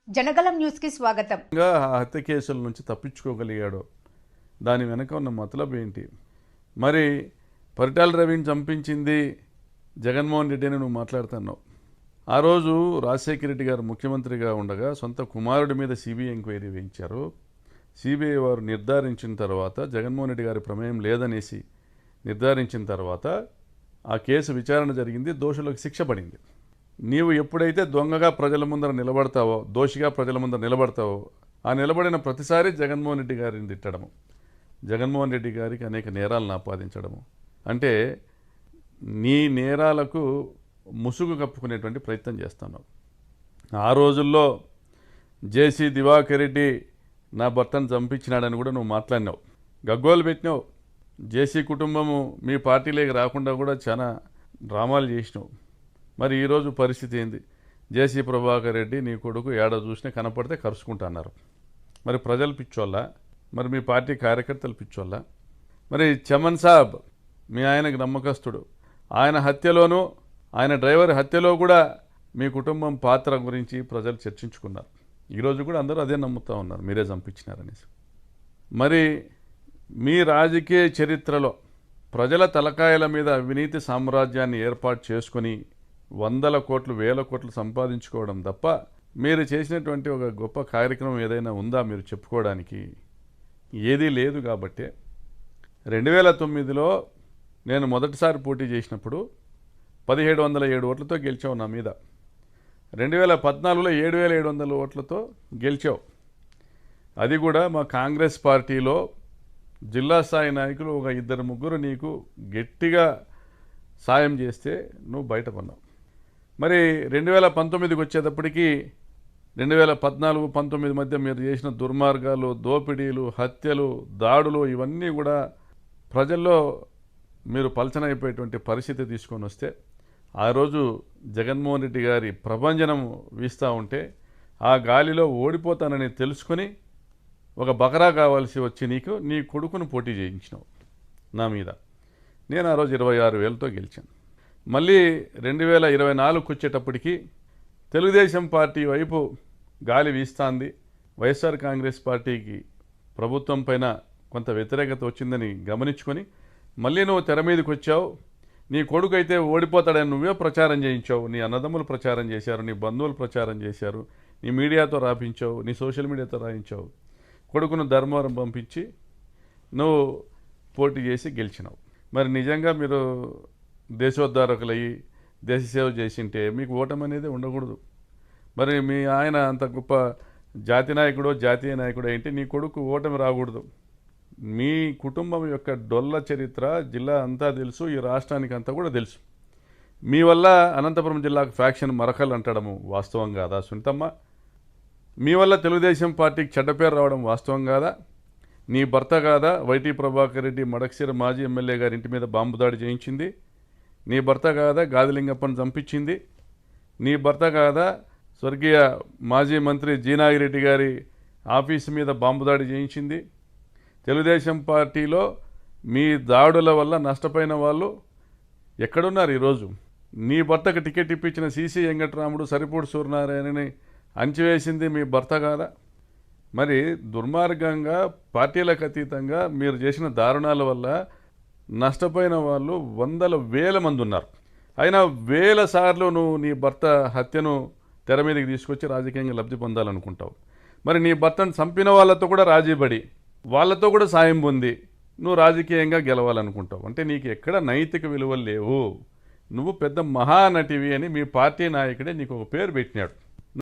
Janagalam news కి స్వాగతం. హత్య కేసుల నుంచి తప్పించుకోగలిగాడు, దాని వెనక ఉన్న మతలబ్ ఏంటి? మరి పరిటాల రవిని చంపించింది జగన్మోహన్ రెడ్డి అని నువ్వు మాట్లాడుతున్నావు. ఆ రోజు రాజశేఖర రెడ్డి గారు ముఖ్యమంత్రిగా ఉండగా సొంత కుమారుడి మీద సిబిఐ ఎంక్వైరీ వేయించారు. సిబిఐ వారు నిర్ధారించిన తర్వాత జగన్మోహన్ రెడ్డి గారి ప్రమేయం లేదనేసి నిర్ధారించిన తర్వాత ఆ కేసు విచారణ జరిగింది, దోషులకు శిక్ష పడింది. నీవు ఎప్పుడైతే దొంగగా ప్రజల ముందర నిలబడతావో, దోషిగా ప్రజల ముందర నిలబడతావో, ఆ నిలబడిన ప్రతిసారి జగన్మోహన్ రెడ్డి గారిని తిట్టడము, జగన్మోహన్ రెడ్డి గారికి అనేక నేరాలను ఆపాదించడము, అంటే నీ నేరాలకు ముసుగు కప్పుకునేటువంటి ప్రయత్నం చేస్తున్నావు. ఆ రోజుల్లో జేసీ దివాకర్ రెడ్డి నా భర్తను చంపించినాడని కూడా నువ్వు మాట్లాడినావు, గగ్గోలు పెట్టినావు. జేసీ కుటుంబము మీ పార్టీలోకి రాకుండా కూడా చాలా డ్రామాలు చేసినావు. మరి ఈరోజు పరిస్థితి ఏంది? జేసీ ప్రభాకర్ రెడ్డి నీ కొడుకు ఏడ చూసినా కనపడితే కరుచుకుంటున్నారు. మరి ప్రజలు పిచ్చోళ్ళ? మరి మీ పార్టీ కార్యకర్తలు పిచ్చోళ్ళ? మరి చమన్ సాబ్ మీ ఆయనకు నమ్మకస్తుడు, ఆయన హత్యలోనూ ఆయన డ్రైవర్ హత్యలో కూడా మీ కుటుంబం పాత్ర గురించి ప్రజలు చర్చించుకున్నారు. ఈరోజు కూడా అందరూ అదే నమ్ముతూ ఉన్నారు, మీరే చంపించినారనేసి. మరి మీ రాజకీయ చరిత్రలో ప్రజల తలకాయల మీద అవినీతి సామ్రాజ్యాన్ని ఏర్పాటు చేసుకొని వందల కోట్లు వేల కోట్లు సంపాదించుకోవడం తప్ప మీరు చేసినటువంటి ఒక గొప్ప కార్యక్రమం ఏదైనా ఉందా మీరు చెప్పుకోవడానికి? ఏదీ లేదు. కాబట్టి 2009లో నేను మొదటిసారి పోటీ చేసినప్పుడు 1707 ఓట్లతో గెలిచావు నా మీద. 2014లో 7700 ఓట్లతో గెలిచావు. అది కూడా మా కాంగ్రెస్ పార్టీలో జిల్లా స్థాయి నాయకులు ఒక 2-3 నీకు గట్టిగా సాయం చేస్తే నువ్వు బయటపడినావు. మరి 2019కి వచ్చేటప్పటికి 2014-19 మధ్య మీరు చేసిన దుర్మార్గాలు, దోపిడీలు, హత్యలు, దాడులు ఇవన్నీ కూడా ప్రజల్లో మీరు పలచనైపోయేటువంటి పరిస్థితి తీసుకొని వస్తే, ఆ రోజు జగన్మోహన్ రెడ్డి గారి ప్రభంజనం వీస్తూ ఉంటే ఆ గాలిలో ఓడిపోతానని తెలుసుకొని ఒక బకరా కావాల్సి వచ్చి నీ కొడుకును పోటీ చేయించినావు నా మీద. నేను ఆ రోజు 26,000తో గెలిచాను. మళ్ళీ 2024కు వచ్చేటప్పటికి తెలుగుదేశం పార్టీ వైపు గాలి వీస్తాంది, వైఎస్ఆర్ కాంగ్రెస్ పార్టీకి ప్రభుత్వం పైన కొంత వ్యతిరేకత వచ్చిందని గమనించుకొని మళ్ళీ నువ్వు తెర మీదకి వచ్చావు. నీ కొడుకు అయితే ఓడిపోతాడని నువ్వే ప్రచారం చేయించావు, నీ అన్నదమ్ములు ప్రచారం చేశారు, నీ బంధువులు ప్రచారం చేశారు, నీ మీడియాతో రాపించావు, నీ సోషల్ మీడియాతో రాయించావు. కొడుకును ధర్మవరం పంపించి నువ్వు పోటీ చేసి గెలిచినావు. మరి నిజంగా మీరు దేశోద్ధారకులయ్యి దేశ సేవ చేసింటే మీకు ఓటమి అనేది ఉండకూడదు. మరి మీ ఆయన అంత గొప్ప జాతీయ నాయకుడు ఏంటి, నీ కొడుకు ఓటమి రాకూడదు. మీ కుటుంబం యొక్క డొల్ల చరిత్ర జిల్లా అంతా తెలుసు, ఈ రాష్ట్రానికి అంతా కూడా తెలుసు. మీ వల్ల అనంతపురం జిల్లాకు ఫ్యాక్షన్ మరకలు అంటడము వాస్తవం కాదా సునీతమ్మ? మీ వల్ల తెలుగుదేశం పార్టీకి చెడ్డ పేరు రావడం వాస్తవం కాదా? నీ భర్త కాదా వైటీ ప్రభాకర్ రెడ్డి మడకశిర మాజీ ఎమ్మెల్యే గారి ఇంటి మీద బాంబు దాడి చేయించింది? నీ భర్త కాదా గాదిలింగప్పను చంపించింది? నీ భర్త కాదా స్వర్గీయ మాజీ మంత్రి జీనాగిరెడ్డి గారి ఆఫీసు మీద బాంబు దాడి చేయించింది? తెలుగుదేశం పార్టీలో మీ దాడుల వల్ల నష్టపోయిన వాళ్ళు ఎక్కడున్నారు ఈరోజు? నీ భర్తకు టికెట్ ఇప్పించిన సిసి వెంకటరాముడు, సరిపూడి సూర్యనారాయణని అంచివేసింది మీ భర్త కాదా? మరి దుర్మార్గంగా పార్టీలకు అతీతంగా మీరు చేసిన దారుణాల వల్ల నష్టపోయిన వాళ్ళు వందల వేల మంది ఉన్నారు. అయినా వేల సార్లు నువ్వు నీ భర్త హత్యను తెర మీదకి తీసుకొచ్చి రాజకీయంగా లబ్ధి పొందాలనుకుంటావు. మరి నీ భర్తను చంపిన వాళ్ళతో కూడా రాజీపడి వాళ్ళతో కూడా సాయం పొంది నువ్వు రాజకీయంగా గెలవాలనుకుంటావు. అంటే నీకు ఎక్కడ నైతిక విలువలు లేవు. నువ్వు పెద్ద మహానటివి అని మీ పార్టీ నాయకుడే నీకు ఒక పేరు పెట్టినాడు.